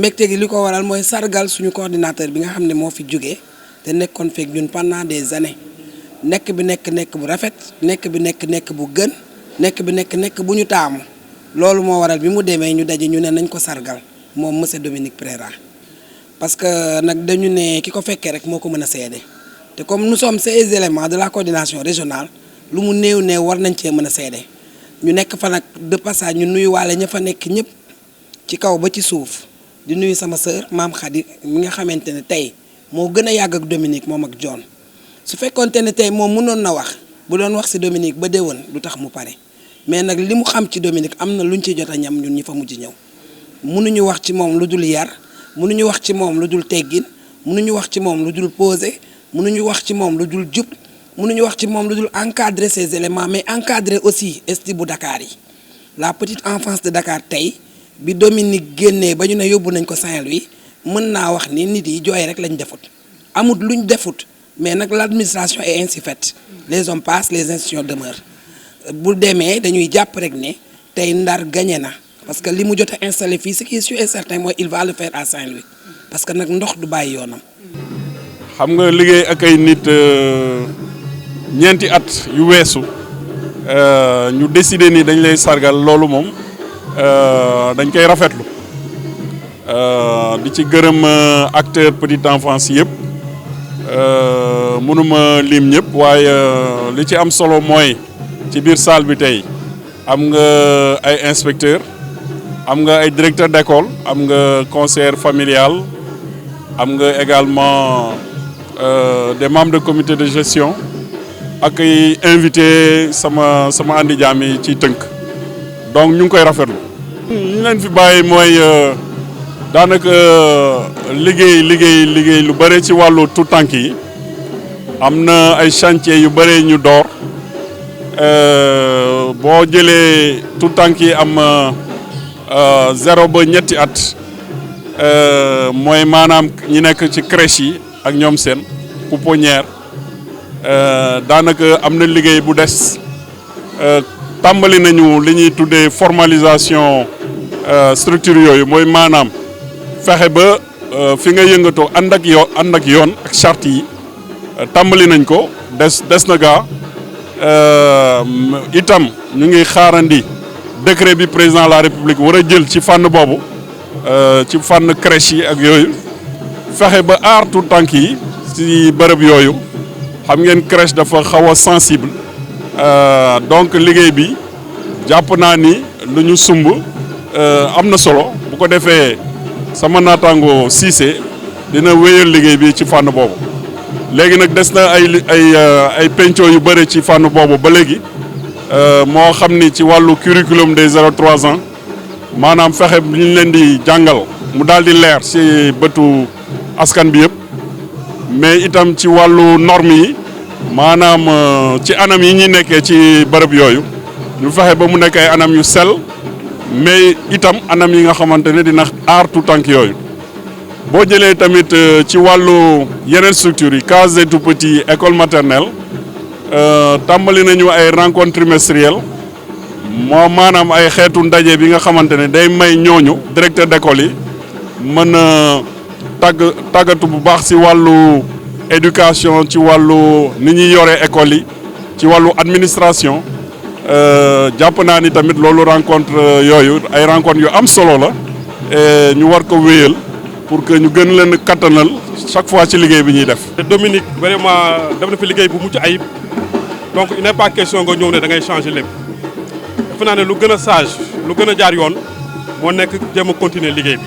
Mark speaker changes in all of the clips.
Speaker 1: mbégte gi li ko waral mooy sargal suñu coordinateur bi nga xam ne moo fi jógee te nekkoon feek ñun pendant des années nekk bi nekk bu rafet nekk bi nekk bu gën nekk bi nekk bu ñu taamu loolu moo waral bi mu demee ñu daje ñu ne nañ ko sargal moom monsieur Dominique Préra parce que nag dañu ne ki ko fekkee rek moo ko mën a seede te comme nous sommes ces éléments de la coordination régionale lu mu néew war nañ cee mën a seede ñu nekk fa nag de passage ñu nuyu waale ña fa nekk ñëpp ci kaw ba ci suuf di nuyu sama sœur maam Khady mi nga xamante ne tey moo gën a yàgg ak Dominique moom ak John su fekkoonte ne tey moom mënoon na wax bu doon wax ci Dominique ba déwén du tax mu pare mais nag li mu xam ci Dominique am na luñ ci jot a ñam ñun ñi fa mujj ñëw mënuñu wax ci moom lu dul yar mënuñu wax ci moom lu dul teggin mënuñu wax ci moom lu dul posé mënuñu wax ci moom lu dul jub mënuñu wax ci moom lu dul encadrer ces éléments mais encadrer aussi esti bu Dakar yi la petite enfance de Dakar tey bi Dominique génnee ba ñu ne yóbbu nañ ko Saint-Louis mën naa wax ni nit yi jooy rek lañ defut amut luñ defut mais nag l'administration est ainsi faite les hommes passent les institutions demeurent bu demee dañuy jàpp rek ne tey Ndar gagné na parce que li mu jot a installé fii ce qui est sûr et certain mooy il va le faire à Saint-Louis parce que nag ndox du bàyyi yoonam.
Speaker 2: xam nga liggéey ak ay nit ñeenti at yu weesu ñu décider ni dañ lay sargal loolu moom dañ koy rafetlu di ci gërëm acteur petite enfance yëpp mënuma lim ñëpp waaye li ci am solo mooy ci biir salle bi tey am nga ay inspecteur am nga ay directeur d'école am nga conseiller familial am nga également des membres de comité de gestion ak ay invité sama andi jaam yi ci tënk donc ñu ngi koy rafetlu. ñu leen fi bàyyi mooy daanaka liggéey lu bëri ci wàllu tout tànk yi am na ay chantier yu bëri ñu door boo jëlee tout tànk yi am 0 ba ñetti at mooy maanaam ñi nekk ci crèche yi ak ñoom seen pouponnière daanaka am na liggéey bu des tàmbali nañu li ñuy tuddee formalisation structure yooyu mooy maanaam fexe ba fi nga yëngatoo ànd ak yoon ak charte yi tàmbali nañ ko des na gaa itam ñu ngi xaarandi décret bi président de la république war a jël ci fànn boobu ci fànn crèche yi ak yooyu fexe ba aar tout tànk yi ci bërëb yooyu xam ngeen crèche dafa xaw a sensible donc liggéey bi jàpp naa ni lu ñu sumb am na solo bu ko defee sama naataango Cissé dina wéyal liggéey bi ci fànn boobu léegi nag des na ay penco yu bëri ci fànn boobu ba léegi moo xam ni ci wàllu curriculum des 0-3 ans maanaam fexe li ñu leen di jàngal mu daal di leer ci bëtu askan bi yëpp mais itam ci wàllu normes yi maanaam ci anam yi ñuy nekkee ci bërëb yooyu ñu fexe ba mu nekk ay anam yu sell mais itam anam yi nga xamante ne dina aar tout tànk yooyu boo jëlee tamit ci wàllu yeneen structures yi case des tout-petits école maternelle tàmbali nañu ay rencontre trimestrielle moo maanaam ay xeetu ndaje bi nga xamante ne day may ñooñu directeur d'école yi mën a tàggatu bu baax ci wàllu éducation ci wàllu ni ñuy yore école yi ci wàllu administration jàpp naa ni tamit loolu rencontre yooyu ay rencontre yu am solo la ñu war ko wéyal pour que ñu gën leen kattanal chaque fois ci liggéey bi ñuy def.
Speaker 3: Dominique vraiment def na fi liggéey bu mucc ayib donc il n'est pas question nga ñëw ne da ngay changer lépp defe naa ne lu gën a sage lu gën a jaar yoon moo nekk jéem a continuer liggéey bi.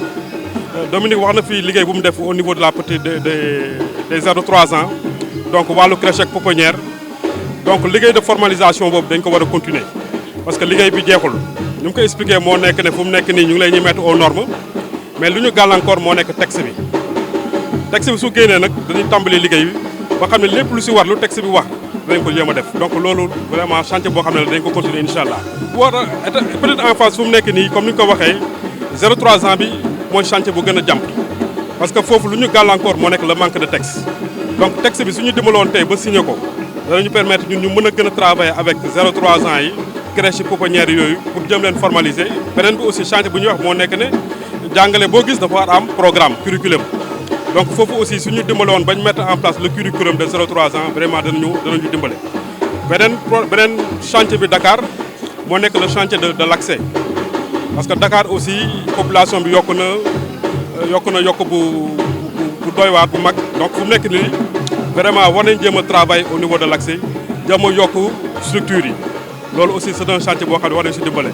Speaker 3: Dominique wax na fi liggéey bu mu def au niveau de la petite des 0-3 ans donc wàllu crèche ak pouponnière donc liggéey de formalisation boobu dañ ko war a continuer parce que liggéey bi jeexul ñu mu ko expliqué moo nekk ne fu mu nekk nii ñu ngi lay ñu mettre aux normes mais lu ñu gàllankoor moo nekk texte bi su génnee nag dañuy tàmbali liggéey bi ba xam ne lépp lu si war lu texte bi wax dinañ ko jéem a def donc loolu vraiment chantier boo xam ne dañ ko continuer incha allah. war a petite enfance fu mu nekk nii comme ni ñu ko waxee 0-3 ans bi mooy chantier bu gën a jàmp parce que foofu lu ñu gàllankoor moo nekk le manque de texte donc texte bi suñu dimbaloon tey ba signé ko danañu permettre ñun ñu mën a gën a travailler avec 0-3 ans yi crèche pouponnière yooyu pour jëm leen formaliser beneen bi aussi chantier bu ñuy wax moo nekk ne jàngale boo gis dafa war am programme curriculum donc foofu aussi suñu dimbale woon bañ mettre en place le curriculum de 0-3 ans vraiment danañu dimbale. beneen chantier bi Dakar moo nekk le chantier de l'accès parce que Dakar aussi population bi yokk na bu doy waar bu mag donc fu mu nekk nii vraiment war nañ jéem a travailler au niveau de l'accès jéem a yokk structure yi loolu aussi c'est un chantier boo xam ne war nañ si dimbale.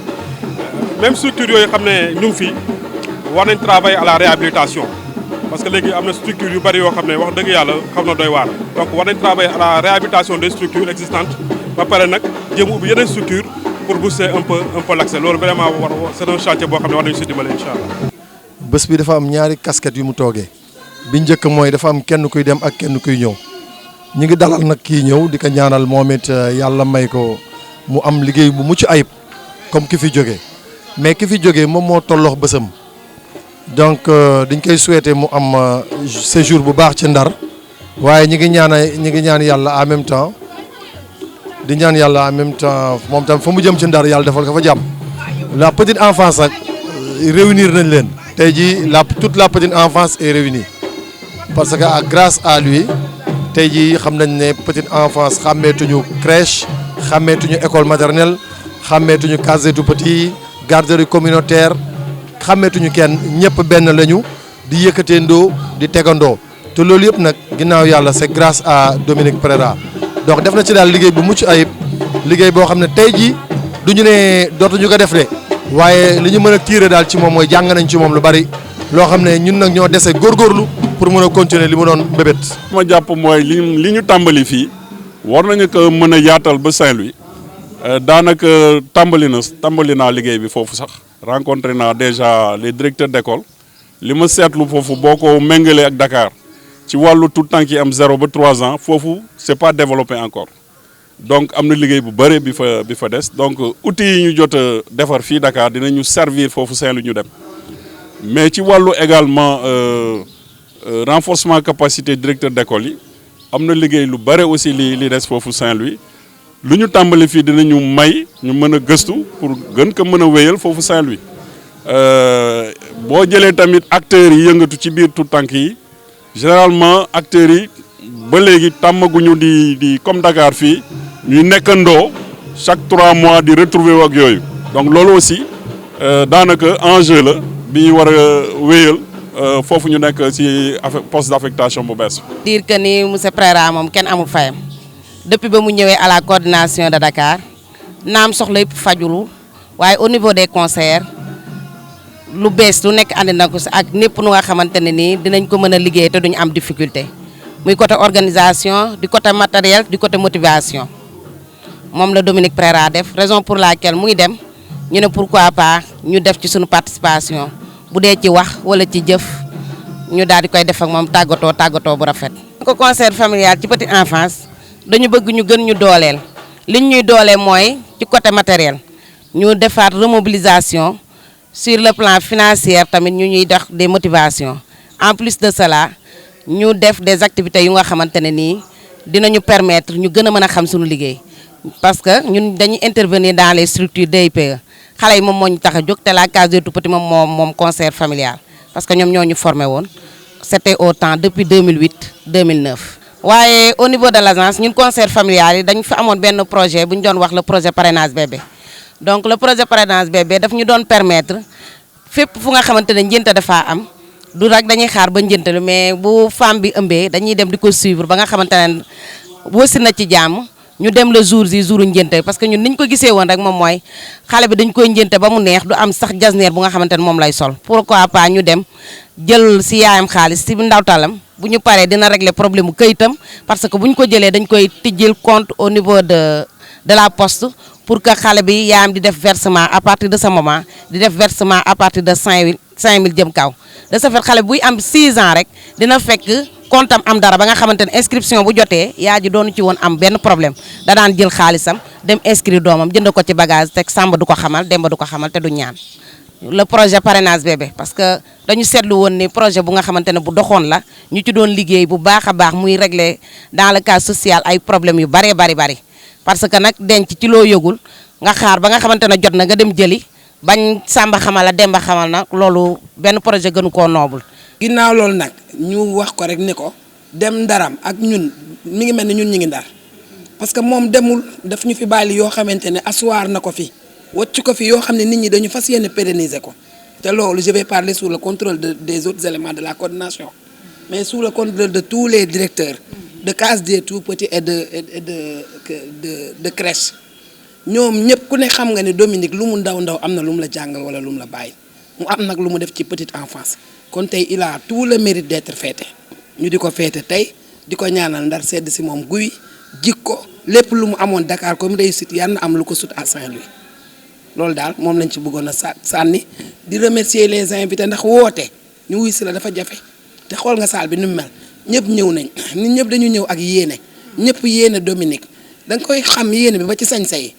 Speaker 3: même structure yooyu xam ne ñu ngi fi war nañ travailler à la réhabilitation parce que léegi am na structure yu bari yoo xam ne wax dëgg yàlla xam na doy waar donc war nañ travailler à la réhabilitation des structures existantes ba pare nag jéem a ubbi yeneen structure pour booster un peu l'accès loolu vraiment c'est un chantier boo xam ne war nañu si dimbale incha allah.
Speaker 4: bés bi dafa am ñaari casquette yu mu toogee bi njëkk mooy dafa am kenn kuy dem ak kenn kuy ñëw ñi ngi dalal nag kii ñëw di ko ñaanal moom it yàlla may ko mu am liggéey bu mucc ayib comme ki fi jógee mais ki fi jógee moom moo tolloox bésam donc dañ koy souhaiter mu am séjour bu baax ci Ndar waaye ñi ngi ñaan yàlla en même temps di ñaan yàlla en même temps moom tam fa mu jëm ci Ndar yàlla defal ko fa jàmm. la petite enfance ak réunir nañ leen tey jii toute la petite enfance est réunie parce que grâce à lui tey jii xam nañ ne petite enfance xàmmeetuñu crèche xàmmeetuñu école maternelle xàmmeetuñu case des tout-petits garderie communautaire xàmmeetuñu kenn ñëpp benn lañu di yëkkateendoo di tegandoo te loolu yëpp nag ginnaaw yàlla c'est grâce à Dominique Pereira donc def na ci daal liggéey bu mucc ayib liggéey boo xam ne tey jii du ñu ne dootuñu ko def de waaye li ñu mën a tirer daal ci moom mooy jàng nañ ci moom lu bari loo xam ne ñun nag ñoo dese góorgóorlu pour mën a continuer li mu doon bébét.
Speaker 2: ma jàpp mooy li ñu tàmbali fii war nañu ko mën a yaatal ba Saint-Louis daanaka tàmbali naa liggéey bi foofu sax rencontré naa déjà les directeurs d'école li ma seetlu foofu boo ko méngalee ak Dakar ci wàllu tout temps yi am 0 ba 3 ans foofu c'est pas développé encore donc am na liggéey bu bëri bi fa des donc outils yi ñu jot a defar fii Dakar dinañu servir foofu Saint-Louis ñu dem mais ci wàllu également renforcement capacité directeur d'école yi am na liggéey lu bëri aussi li des foofu Saint-Louis lu ñu tàmbali fii dinañu may ñu mën a gëstu pour gën ko mën a wéyal foofu Saint-Louis boo jëlee tamit acteurs yi yëngatu ci biir tout tànk yi généralement acteurs yi ba léegi tàmmaguñu di comme Dakar fii ñuy nekkandoo chaque 3 mois di retrouver ak yooyu donc loolu aussi daanaka enjeu la bi war a wéyal foofu ñu nekk ci poste d'affectation bu bees.
Speaker 5: dire que ni monsieur Pereira moom kenn amul fayam depuis ba mu ñëwee à la coordination de Dakar naam soxla yëpp fajulu waaye au niveau des concerts lu bees lu nekk andi na ko si ak népp nu nga xamante ne nii dinañ ko mën a liggéey te duñu am difficulté muy côté organisation du côté matériel du côté motivation moom la Dominique Pereira def raison pour laquelle muy dem ñu ne pourquoi pas ñu def ci suñu participation bu dee ci wax wala ci jëf ñu daal di koy def ak moom tàggatoo bu rafet. ko concert familial ci petite enfance dañu bëgg ñu gën ñu dooleel liñ ñuy dooleel mooy ci côté matériel ñu defaat remobilisation sur le plan financier tamit ñu ñuy def des motivations en plus de cela ñu def des activités yu nga xamante ne nii dinañu permettre ñu gën a mën a xam suñu liggéey parce que ñun dañuy intervenir dans les structures DIPE xale yi moom moo ñu tax a jóg te la case des tout-petits moom concert familial parce que ñoom ñoo ñu formé woon c'était au temps depuis 2008 2009. waaye au niveau de l'agence ñun concert familial yi dañu fa amoon benn projet bu ñu doon wax le projet parrainage bébé donc le projet parrainage bébé daf ñu doon permettre fépp fu nga xamante ne njënte dafa am du rek dañuy xaar ba njënte lu mais bu femme bi ëmbee dañuy dem di ko suivre ba nga xamante ne wësi na ci jàmm ñu dem le jour jouru njënte parce que ñun niñ ko gisee woon rek moom mooy xale bi dañ koy njënte ba mu neex du am sax jasneer bu nga xamante ne moom lay sol pourquoi pas ñu dem jël si yaayam xaalis si ndawtalam bu ñu paree dina régler problème mu këyitam parce que bu ñu ko jëlee dañ koy tijjil compte au niveau de la poste pour que xale bi yaayam di def versement à partir de ce moment di def versement à partir de 5000 jëm kaw de ce fait xale buy am 6 ans rek dina fekk compte am dara ba nga xamante ne inscription bu jotee yaa ji doonu ci woon am benn problème da daan jël xaalisam dem inscrire doomam jënd ko ci bagage teg Samba du ko xamal Demba du ko xamal te du ñaan le projet parrainage bébé parce que dañu seetlu woon ni projet bu nga xamante ne bu doxoon la ñu ci doon liggéey bu baax a baax muy régler dans le cas social ay problèmes yu bari parce que nag denc ci loo yëgul nga xaar ba nga xamante ne jot na nga dem jëli bañ Samba xamal la Demba xamal na loolu benn projet gënu koo noble.
Speaker 1: ginnaaw loolu nag ñu wax ko rek ne ko dem ndaram ak ñun mi ngi mel ni ñun ñi ngi ndar parce que moom demul daf ñu fi bàyyi yoo xamante ne asseoir na ko fi wacc ko fi yoo xam ne nit ñi dañu fas yéene pérenniser ko te loolu je vais parler sous le contrôle des autres éléments de la coordination mais sous le contrôle de tous les directeurs de cases des tout-petits et de crèche ñoom ñëpp ku ne xam nga ne Dominique lu mu ndaw ndaw am na lu mu la jàngal wala lu mu la bàyyi mu am nag lu mu def ci petite enfance kon tey il a tout le mérite d'être fêté ñu di ko fêté tey di ko ñaanal ndar sedd si moom guy jikko lépp lu mu amoon Dakar comme réussite yal na am lu ko sut à Saint-Louis loolu daal moom lañ ci bëggoon a sànni di remercier les invités ndax woote ñu wuy si la dafa jafe te xool nga salle bi ni mu mel ñëpp ñëw nañ nit ñëpp dañu ñëw ak yéene ñëpp yéene Dominique da nga koy xam yéene bi ba ci sañ-say.